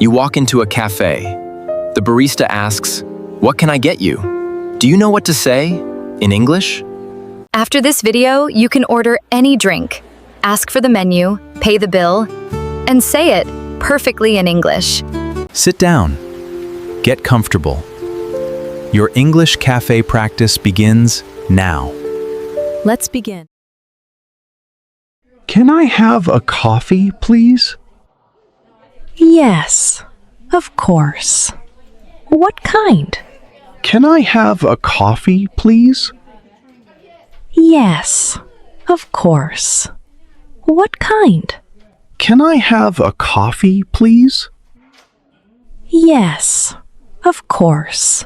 You walk into a cafe. The barista asks, "What can I get you?" Do you know what to say in English? After this video, you can order any drink, ask for the menu, pay the bill, and say it perfectly in English. Sit down. Get comfortable. Your English cafe practice begins now. Let's begin. Can I have a coffee, please? Yes, of course. What kind? Can I have a coffee, please? Yes, of course. What kind? Can I have a coffee, please? Yes, of course.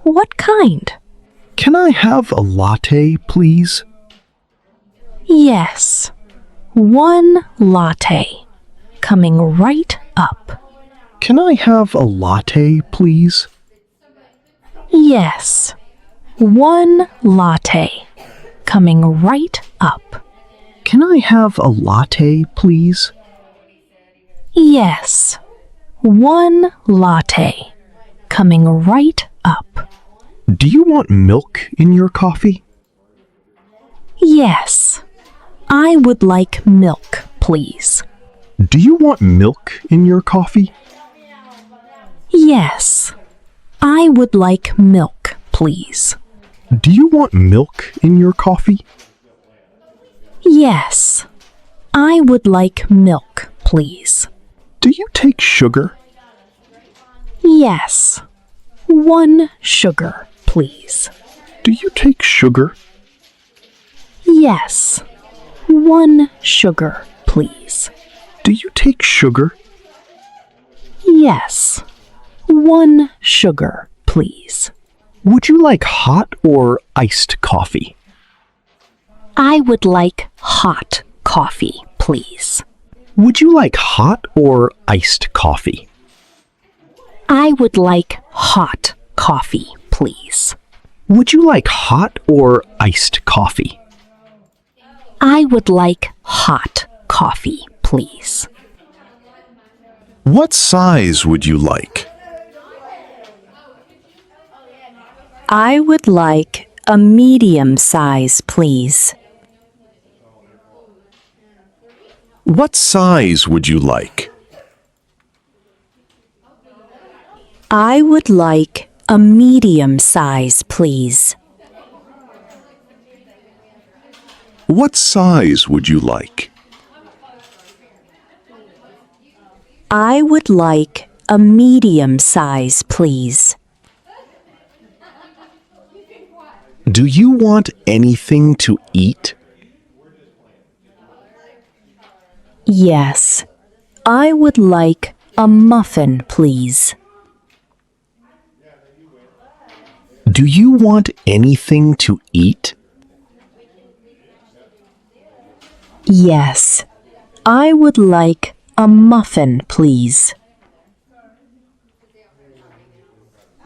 What kind? Can I have a latte, please? Yes, one latte. Coming right up. Can I have a latte, please? Yes, one latte. Coming right up. Can I have a latte, please? Yes, one latte. Coming right up. Do you want milk in your coffee? Yes, I would like milk, please. Do you want milk in your coffee? Yes, I would like milk, please. Do you want milk in your coffee? Yes, I would like milk, please. Do you take sugar? Yes, one sugar, please. Do you take sugar? Yes, one sugar, please. Do you take sugar? Yes, one sugar, please. Would you like hot or iced coffee? I would like hot coffee, please. Would you like hot or iced coffee? I would like hot coffee, please. Would you like hot or iced coffee? I would like hot coffee, please. What size would you like? I would like a medium size, please. What size would you like? I would like a medium size, please. What size would you like? I would like a medium size, please. Do you want anything to eat? Yes, I would like a muffin, please. Do you want anything to eat? Yes, I would like a muffin, please.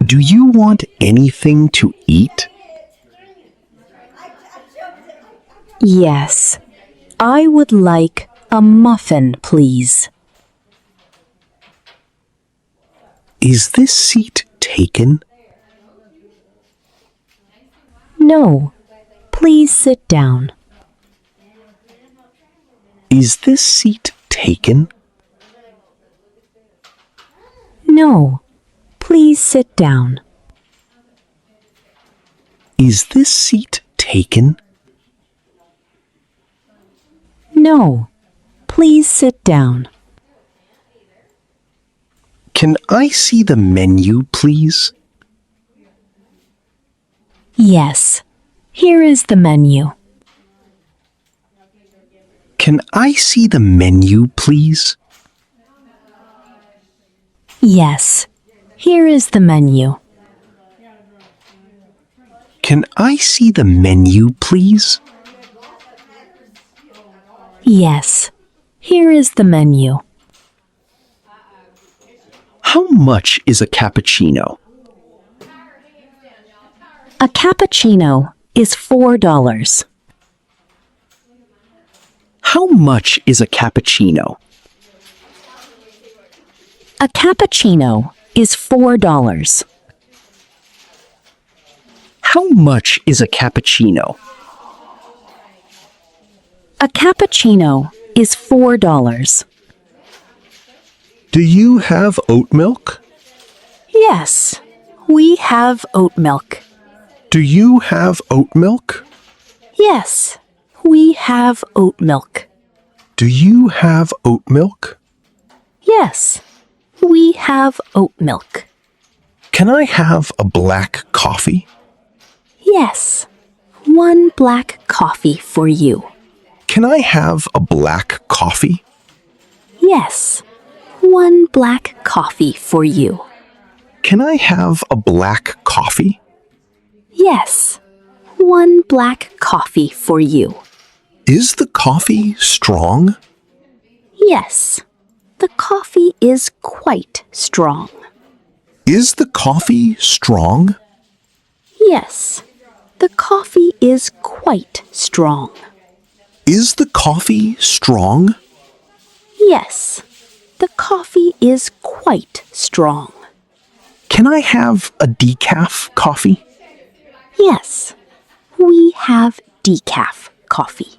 Do you want anything to eat? Yes, I would like a muffin, please. Is this seat taken? No, please sit down. Is this seat taken? No, please sit down. Is this seat taken? No, please sit down. Can I see the menu, please? Yes, here is the menu. Can I see the menu, please? Yes, here is the menu. Can I see the menu, please? Yes, here is the menu. How much is a cappuccino? A cappuccino is $4. How much is a cappuccino? A cappuccino is $4. How much is a cappuccino? A cappuccino is $4. Do you have oat milk? Yes, we have oat milk. Do you have oat milk? Yes, we have oat milk. Do you have oat milk? Yes, we have oat milk. Can I have a black coffee? Yes, one black coffee for you. Can I have a black coffee? Yes, one black coffee for you. Can I have a black coffee? Yes, one black coffee for you. Is the coffee strong? Yes, the coffee is quite strong. Is the coffee strong? Yes, the coffee is quite strong. Is the coffee strong? Yes, the coffee is quite strong. Can I have a decaf coffee? Yes, we have decaf coffee.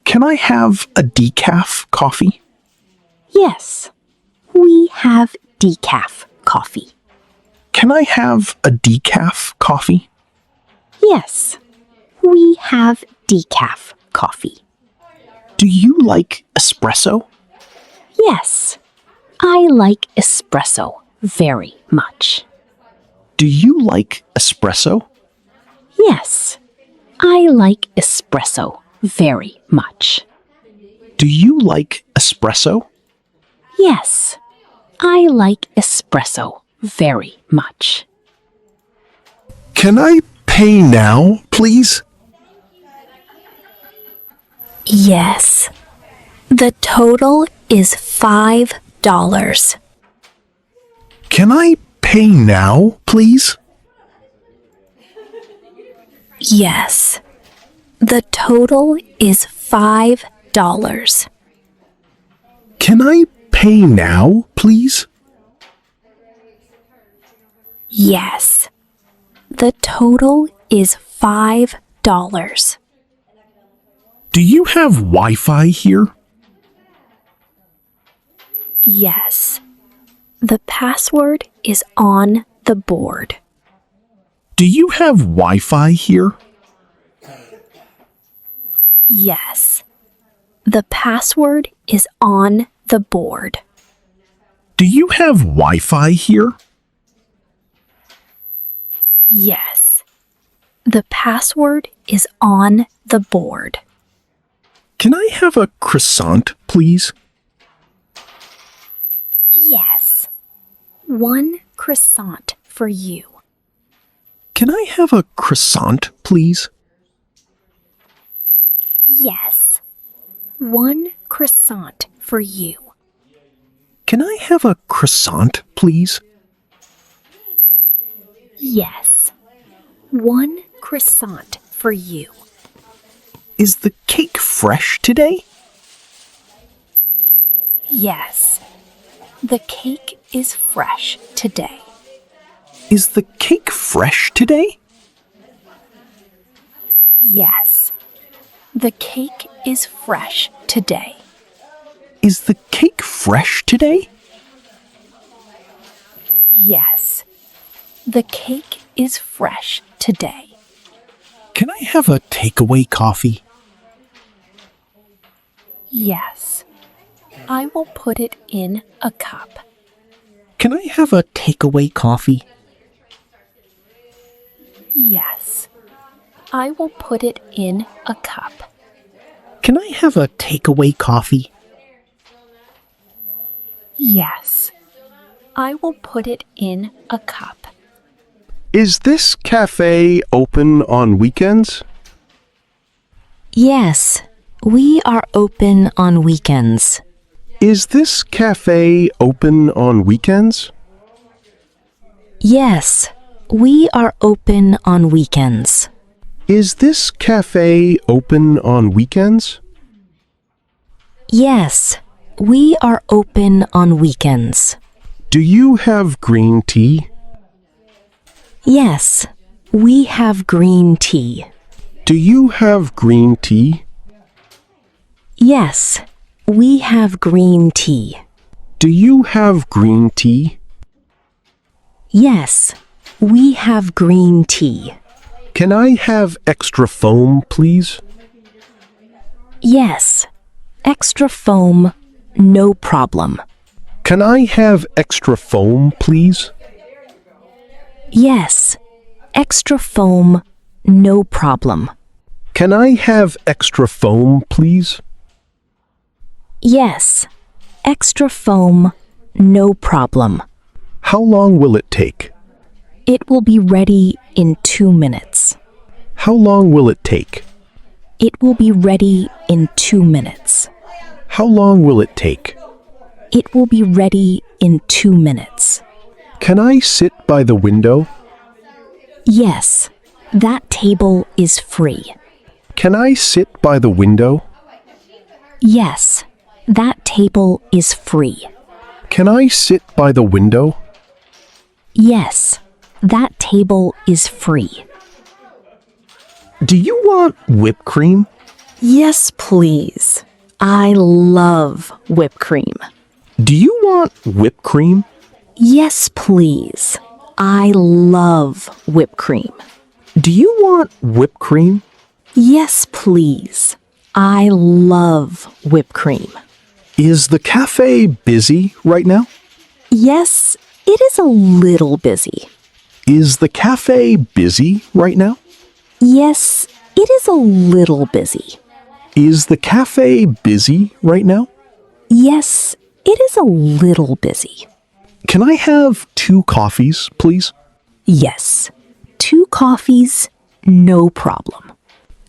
Can I have a decaf coffee? Yes, we have decaf coffee. Can I have a decaf coffee? Yes, we have decaf coffee. Do you like espresso? Yes, I like espresso very much. Do you like espresso? Yes, I like espresso very much. Do you like espresso? Yes, I like espresso very much. Can I pay now, please? Yes, the total is $5. Can I pay now, please? Yes, the total is $5. Can I pay now, please? Yes, the total is $5. Do you have Wi-Fi here? Yes, the password is on the board. Do you have Wi-Fi here? Yes, the password is on the board. Do you have Wi-Fi here? Yes, the password is on the board. Can I have a croissant, please? Yes, one croissant for you. Can I have a croissant, please? Yes, one croissant for you. Can I have a croissant, please? Yes, one croissant for you. Is the cake fresh today? Yes, the cake is fresh today. Is the cake fresh today? Yes, the cake is fresh today. Is the cake fresh today? Yes, the cake is fresh today. Can I have a takeaway coffee? Yes, I will put it in a cup. Can I have a takeaway coffee? Yes, I will put it in a cup. Can I have a takeaway coffee? Yes, I will put it in a cup. Is this cafe open on weekends? Yes, we are open on weekends. Is this cafe open on weekends? Yes, we are open on weekends. Is this cafe open on weekends? Yes, we are open on weekends. Do you have green tea? Yes, we have green tea. Do you have green tea? Yes, we have green tea. Do you have green tea? Yes, we have green tea. Can I have extra foam, please? Yes, extra foam, no problem. Can I have extra foam, please? Yes, extra foam, no problem. Can I have extra foam, please? Yes, extra foam, no problem. How long will it take? It will be ready in 2 minutes. How long will it take? It will be ready in 2 minutes. How long will it take? It will be ready in 2 minutes. Can I sit by the window? Yes, that table is free. Can I sit by the window? Yes, that table is free. Can I sit by the window? Yes, that table is free. Do you want whipped cream? Yes, please. I love whipped cream. Do you want whipped cream? Yes, please. I love whipped cream. Do you want whipped cream? Yes, please. I love whipped cream. Is the cafe busy right now? Yes, it is a little busy. Is the cafe busy right now? Yes, it is a little busy. Is the cafe busy right now? Yes, it is a little busy. Can I have 2 coffees, please? Yes, 2 coffees, no problem.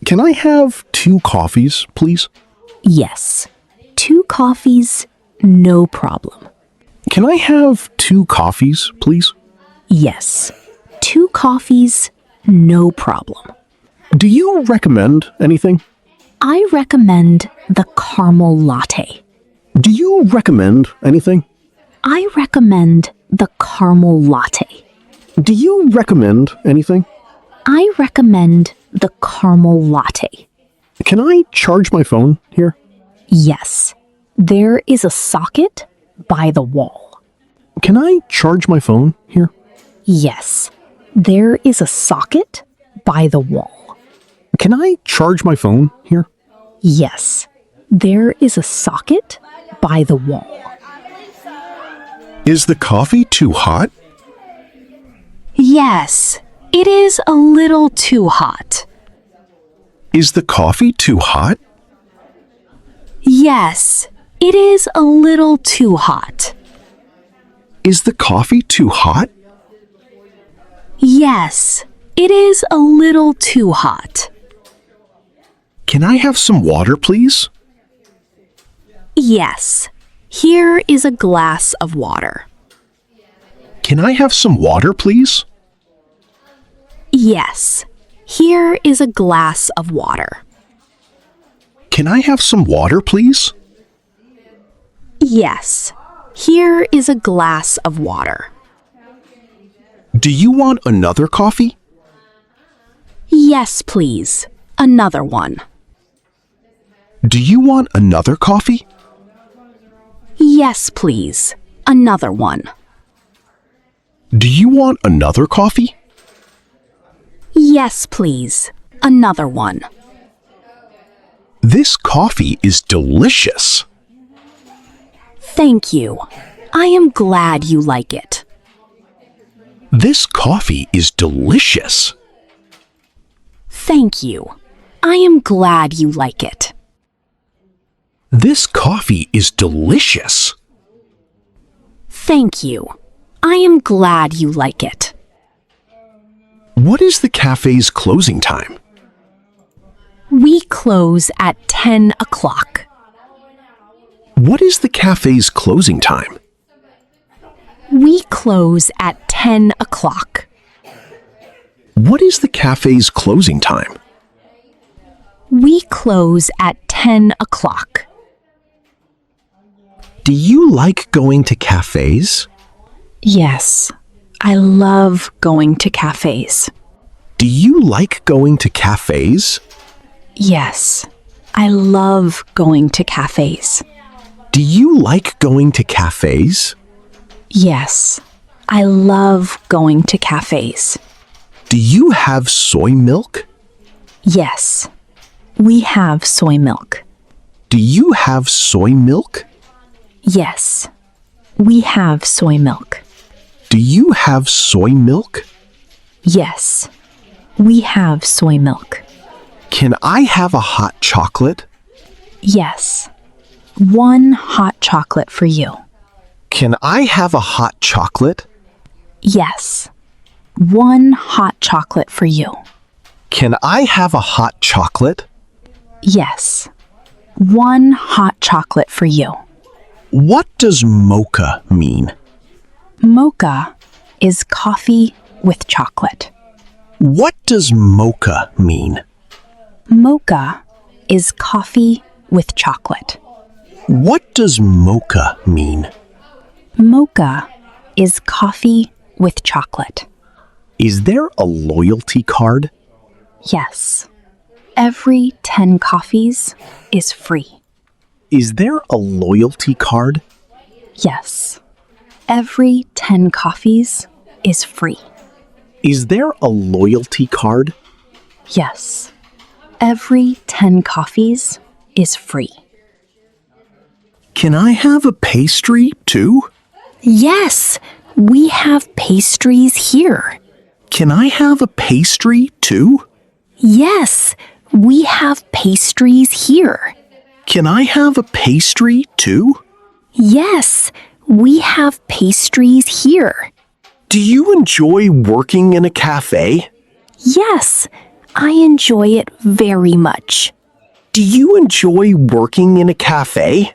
Can I have 2 coffees, please? Yes, 2 coffees, no problem. Can I have 2 coffees, please? Yes, 2 coffees, no problem. Do you recommend anything? I recommend the caramel latte. Do you recommend anything? I recommend the caramel latte. Do you recommend anything? I recommend the caramel latte. Can I charge my phone here? Yes, there is a socket by the wall. Can I charge my phone here? Yes, there is a socket by the wall. Can I charge my phone here? Yes, there is a socket by the wall. Is the coffee too hot? Yes, it is a little too hot. Is the coffee too hot? Yes, it is a little too hot. Is the coffee too hot? Yes, it is a little too hot. Can I have some water, please? Yes, here is a glass of water. Can I have some water, please? Yes, here is a glass of water. Can I have some water, please? Yes, here is a glass of water. Do you want another coffee? Yes, please. Another one. Do you want another coffee? Yes, please. Another one. Do you want another coffee? Yes, please. Another one. This coffee is delicious. Thank you. I am glad you like it. This coffee is delicious. Thank you. I am glad you like it. This coffee is delicious. Thank you. I am glad you like it. What is the cafe's closing time? We close at 10 o'clock. What is the cafe's closing time? We close at 10 o'clock. What is the cafe's closing time? We close at 10 o'clock. Do you like going to cafes? Yes, I love going to cafes. Do you like going to cafes? Yes, I love going to cafes. Do you like going to cafes? Yes, I love going to cafes. Do you have soy milk? Yes, we have soy milk. Do you have soy milk? Yes, we have soy milk. Do you have soy milk? Yes, we have soy milk. Can I have a hot chocolate? Yes, one hot chocolate for you. Can I have a hot chocolate? Yes, one hot chocolate for you. Can I have a hot chocolate? Yes, one hot chocolate for you. What does mocha mean? Mocha is coffee with chocolate. What does mocha mean? Mocha is coffee with chocolate. What does mocha mean? Mocha is coffee with chocolate. Is there a loyalty card? Yes. Every 10 coffees is free. Is there a loyalty card? Yes. Every 10 coffees is free. Is there a loyalty card? Yes. Every 10 coffees is free. Can I have a pastry too? Yes, we have pastries here. Can I have a pastry too? Yes, we have pastries here. Can I have a pastry too? Yes, we have pastries here. Do you enjoy working in a cafe? Yes, I enjoy it very much. Do you enjoy working in a cafe?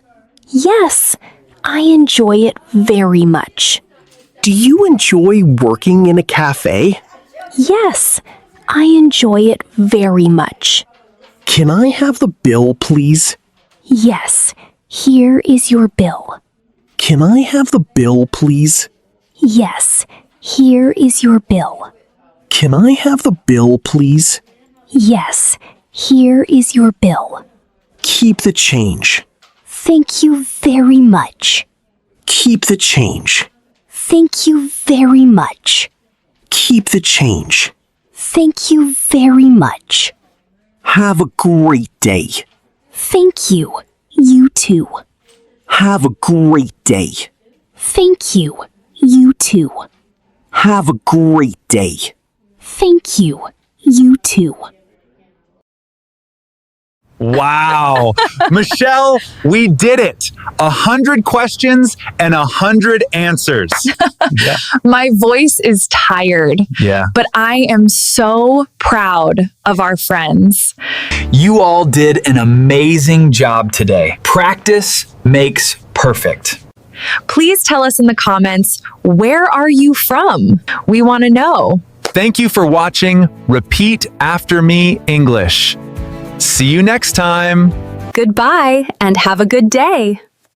Yes, I enjoy it very much. Do you enjoy working in a cafe? Yes, I enjoy it very much. Can I have the bill, please? Yes, here is your bill. Can I have the bill, please? Yes, here is your bill. Can I have the bill, please? Yes, here is your bill. Keep the change. Thank you very much. Keep the change. Thank you very much. Keep the change. Thank you very much. Have a great day. Thank you. You too. Have a great day. Thank you. You too. Have a great day. Thank you. You too. Wow. Michelle, we did it. 100 questions and 100 answers. My voice is tired, Yeah. but I am so proud of our friends. You all did an amazing job today. Practice makes perfect. Please tell us in the comments, where are you from? We want to know. Thank you for watching Repeat After Me English. See you next time. Goodbye and have a good day.